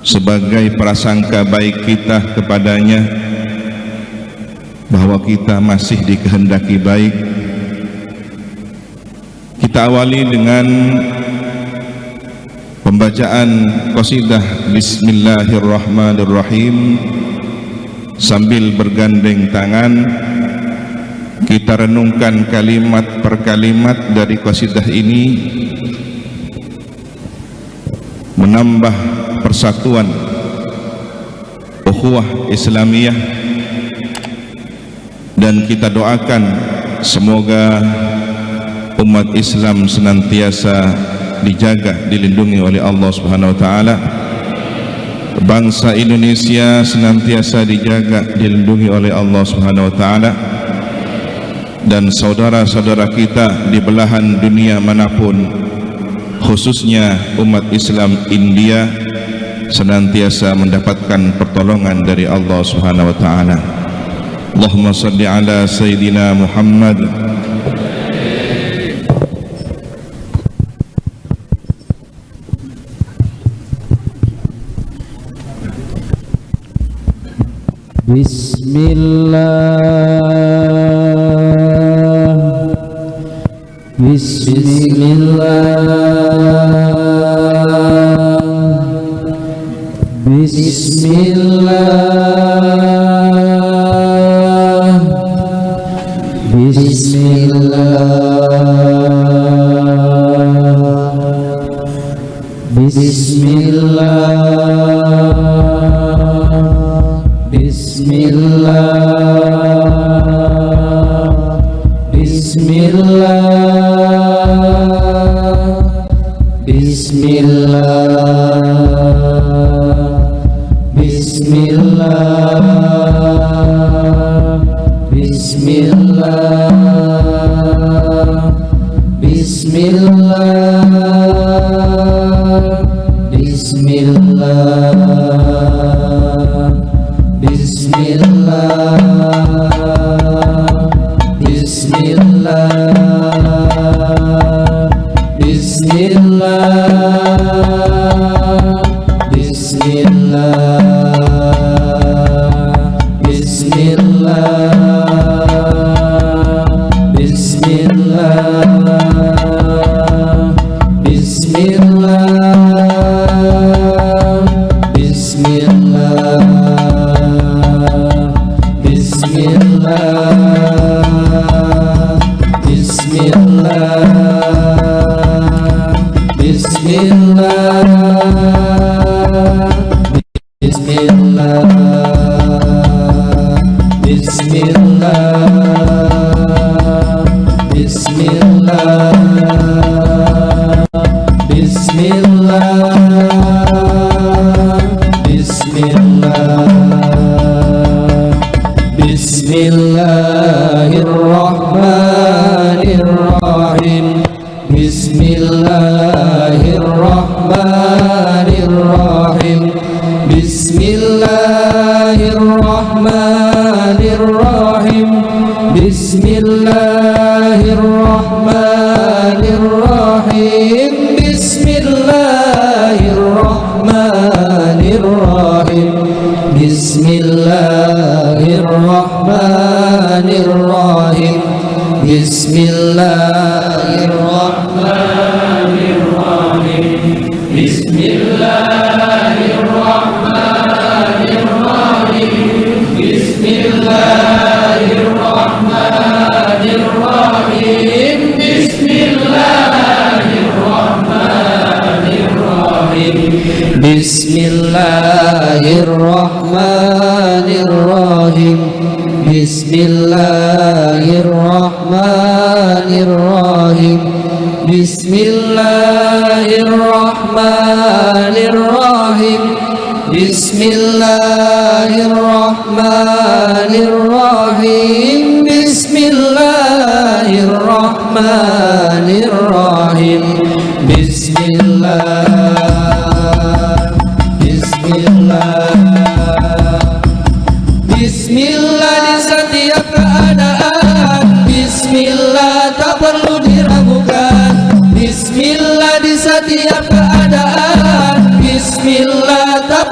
sebagai prasangka baik kita kepadanya bahwa kita masih dikehendaki baik. Kita awali dengan pembacaan qasidah Bismillahirrahmanirrahim. Sambil bergandeng tangan kita renungkan kalimat per kalimat dari qasidah ini, menambah persatuan ukhuwah Islamiyah, dan kita doakan semoga umat Islam senantiasa dijaga, dilindungi oleh Allah Subhanahu wa taala. Bangsa Indonesia senantiasa dijaga, dilindungi oleh Allah Subhanahu wa taala, dan saudara-saudara kita di belahan dunia manapun, khususnya umat Islam India, senantiasa mendapatkan pertolongan dari Allah Subhanahu wa taala. Allahumma shalli ala sayyidina Muhammad. Bismillah di setiap keadaan, Bismillah tak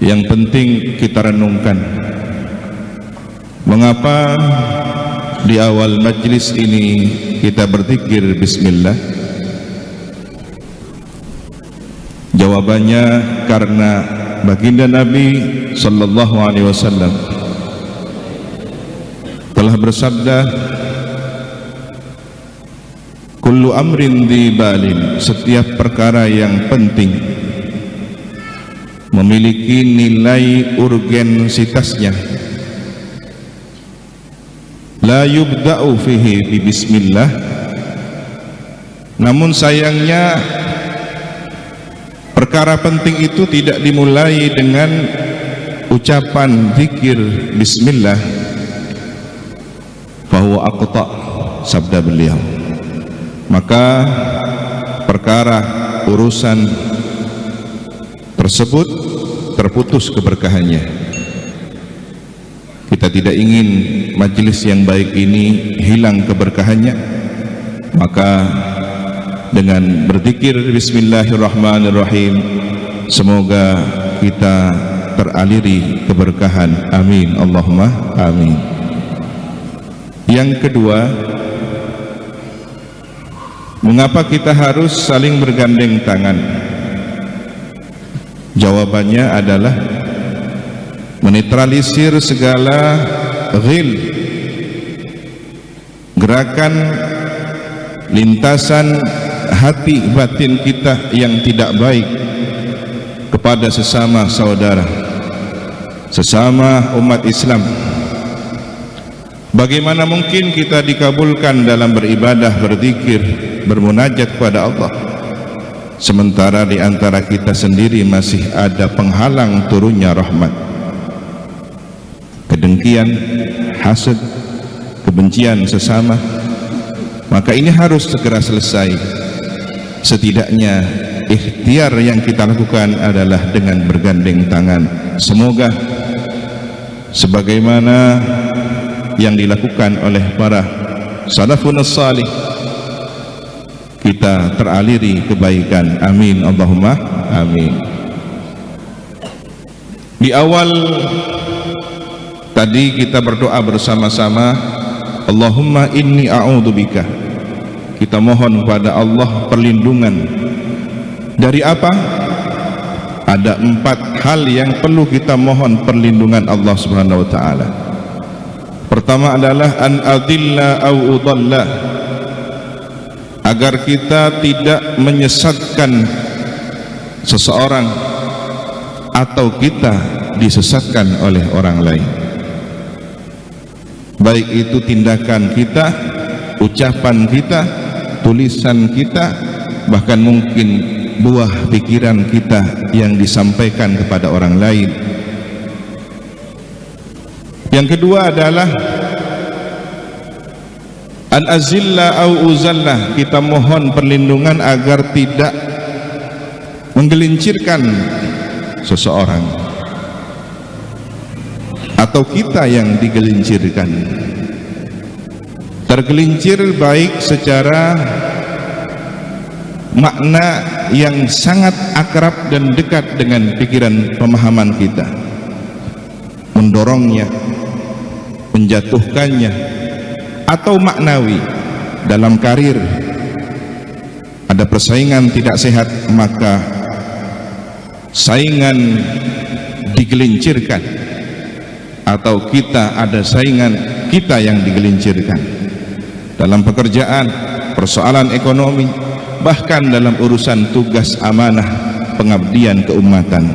yang penting kita renungkan, mengapa di awal majlis ini kita berzikir bismillah? Jawabannya karena baginda Nabi sallallahu alaihi wasallam telah bersabda, kullu amrin dzibalin, setiap perkara yang penting memiliki nilai urgensitasnya, la yubda'u fihi bi bismillah, namun sayangnya perkara penting itu tidak dimulai dengan ucapan zikir bismillah, fahuwa aqta, sabda beliau, maka perkara urusan tersebut terputus keberkahannya. Kita tidak ingin majelis yang baik ini hilang keberkahannya, maka dengan berzikir bismillahirrahmanirrahim semoga kita teraliri keberkahan. Amin, Allahumma amin. Yang kedua, mengapa kita harus saling bergandeng tangan? Jawabannya adalah menetralisir segala ghil, gerakan lintasan hati batin kita yang tidak baik kepada sesama saudara, sesama umat Islam. Bagaimana mungkin kita dikabulkan dalam beribadah, berzikir, bermunajat kepada Allah, sementara di antara kita sendiri masih ada penghalang turunnya rahmat? Kedengkian, hasad, kebencian sesama. Maka ini harus segera selesai. Setidaknya ikhtiar yang kita lakukan adalah dengan bergandeng tangan. Semoga sebagaimana yang dilakukan oleh para salafun salih, kita teraliri kebaikan. Amin, Allahumma amin. Di awal tadi kita berdoa bersama-sama, Allahumma inni a'udzubika. Kita mohon kepada Allah perlindungan dari apa? Ada 4 hal yang perlu kita mohon perlindungan Allah Subhanahu wa taala. Pertama adalah an adilla au udalla, agar kita tidak menyesatkan seseorang atau kita disesatkan oleh orang lain, baik itu tindakan kita, ucapan kita, tulisan kita, bahkan mungkin buah pikiran kita yang disampaikan kepada orang lain. Yang kedua adalah an azilla au uzalla, kita mohon perlindungan agar tidak menggelincirkan seseorang atau kita yang digelincirkan. Tergelincir baik secara makna yang sangat akrab dan dekat dengan pikiran pemahaman kita, mendorongnya, menjatuhkannya, atau maknawi dalam karir ada persaingan tidak sehat, maka saingan digelincirkan, atau kita ada saingan, kita yang digelincirkan dalam pekerjaan, persoalan ekonomi, bahkan dalam urusan tugas amanah pengabdian keumatan.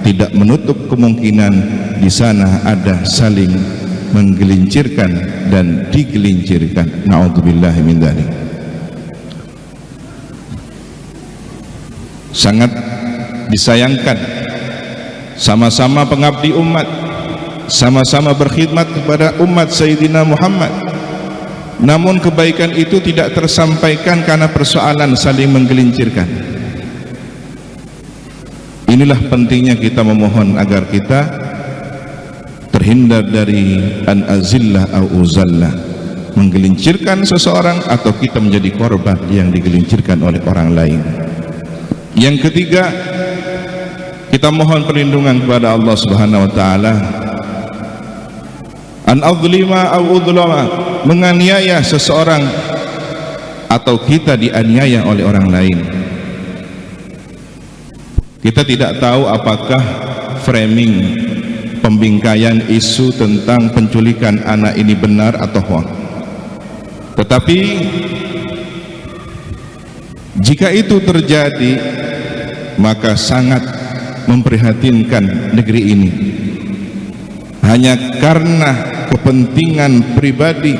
Tidak menutup kemungkinan di sana ada saling menggelincirkan dan digelincirkan. Na'udzubillahi min dzalik. Sangat disayangkan, sama-sama pengabdi umat, sama-sama berkhidmat kepada umat Sayyidina Muhammad, namun kebaikan itu tidak tersampaikan karena persoalan saling menggelincirkan. Inilah pentingnya kita memohon agar kita terhindar dari an azillah au uzallah, menggelincirkan seseorang atau kita menjadi korban yang digelincirkan oleh orang lain. Yang ketiga, kita mohon perlindungan kepada Allah Subhanahu wa taala an adzlima aw udlama, menganiaya seseorang atau kita dianiaya oleh orang lain. Kita tidak tahu apakah framing pembingkaian isu tentang penculikan anak ini benar atau hoax. Tetapi jika itu terjadi, maka sangat memprihatinkan negeri ini. Hanya karena kepentingan pribadi,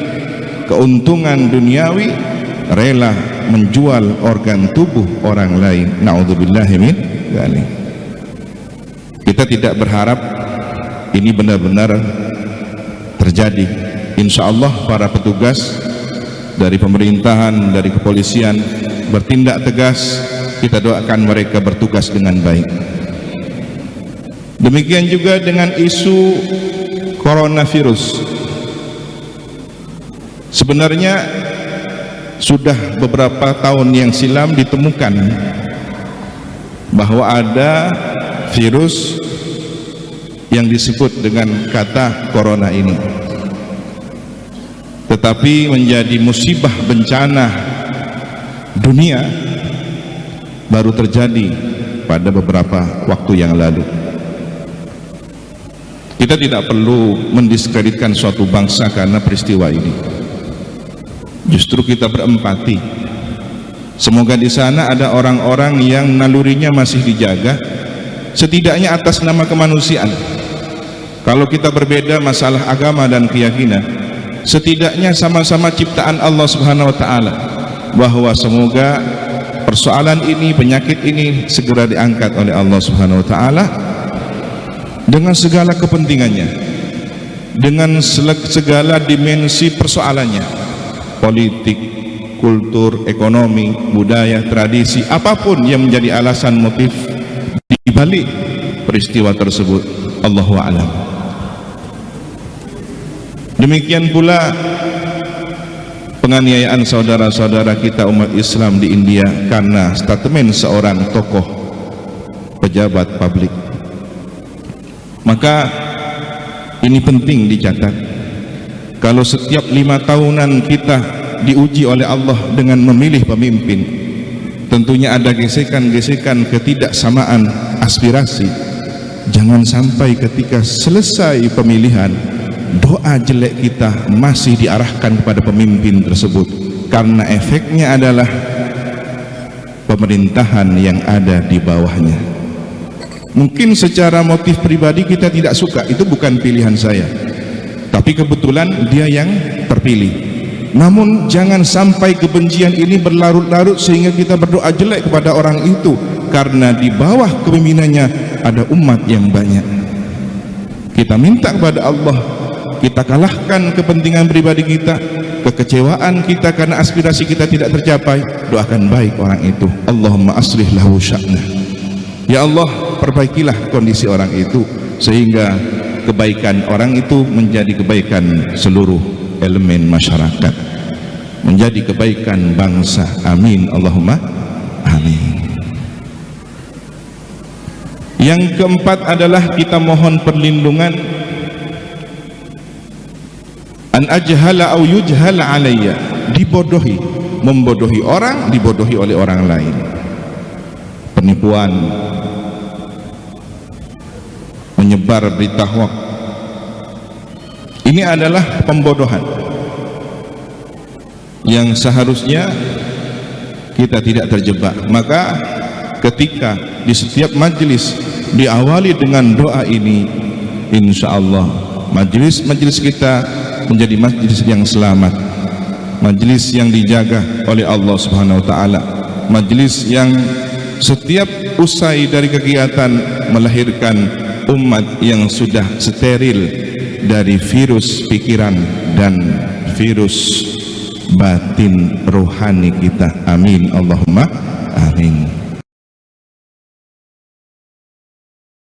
keuntungan duniawi, rela menjual organ tubuh orang lain. Na'udzubillahi min dzalik. Kita tidak berharap ini benar-benar terjadi. Insya Allah para petugas dari pemerintahan, dari kepolisian bertindak tegas. Kita doakan mereka bertugas dengan baik. Demikian juga dengan isu coronavirus. Sebenarnya sudah beberapa tahun yang silam ditemukan bahwa ada virus yang disebut dengan kata corona ini, tetapi menjadi musibah bencana dunia baru terjadi pada beberapa waktu yang lalu. Kita tidak perlu mendiskreditkan suatu bangsa karena peristiwa ini. Justru kita berempati. Semoga di sana ada orang-orang yang nalurinya masih dijaga, setidaknya atas nama kemanusiaan. Kalau kita berbeda masalah agama dan keyakinan, setidaknya sama-sama ciptaan Allah Subhanahu wa taala, bahwa semoga persoalan ini, penyakit ini segera diangkat oleh Allah Subhanahu wa taala dengan segala kepentingannya, dengan segala dimensi persoalannya, politik, kultur, ekonomi, budaya, tradisi, apapun yang menjadi alasan motif di balik peristiwa tersebut. Allahu a'lam. Demikian pula penganiayaan saudara-saudara kita umat Islam di India karena statement seorang tokoh pejabat publik. Maka ini penting dicatat. Kalau setiap 5 tahunan kita diuji oleh Allah dengan memilih pemimpin, tentunya ada gesekan-gesekan ketidaksamaan aspirasi. Jangan sampai ketika selesai pemilihan, doa jelek kita masih diarahkan kepada pemimpin tersebut, karena efeknya adalah pemerintahan yang ada di bawahnya. Mungkin secara motif pribadi kita tidak suka, itu bukan pilihan saya, tapi kebetulan dia yang terpilih. Namun jangan sampai kebencian ini berlarut-larut sehingga kita berdoa jelek kepada orang itu, karena di bawah kepemimpinannya ada umat yang banyak. Kita minta kepada Allah, kita kalahkan kepentingan pribadi kita, kekecewaan kita karena aspirasi kita tidak tercapai. Doakan baik orang itu. Allahumma aslih lahu sya'nah. Ya Allah, perbaikilah kondisi orang itu sehingga kebaikan orang itu menjadi kebaikan seluruh elemen masyarakat, menjadi kebaikan bangsa. Amin Allahumma amin. Yang keempat adalah kita mohon perlindungan an ajhala au yujhal alayya, dibodohi, membodohi orang, dibodohi oleh orang lain. Penipuan, menyebar berita hoax, ini adalah pembodohan yang seharusnya kita tidak terjebak. Maka ketika di setiap majelis diawali dengan doa ini, insya Allah majelis-majelis kita menjadi majelis yang selamat, majelis yang dijaga oleh Allah Subhanahu wa taala, majelis yang setiap usai dari kegiatan melahirkan umat yang sudah steril dari virus pikiran dan virus batin rohani kita. Amin Allahumma amin.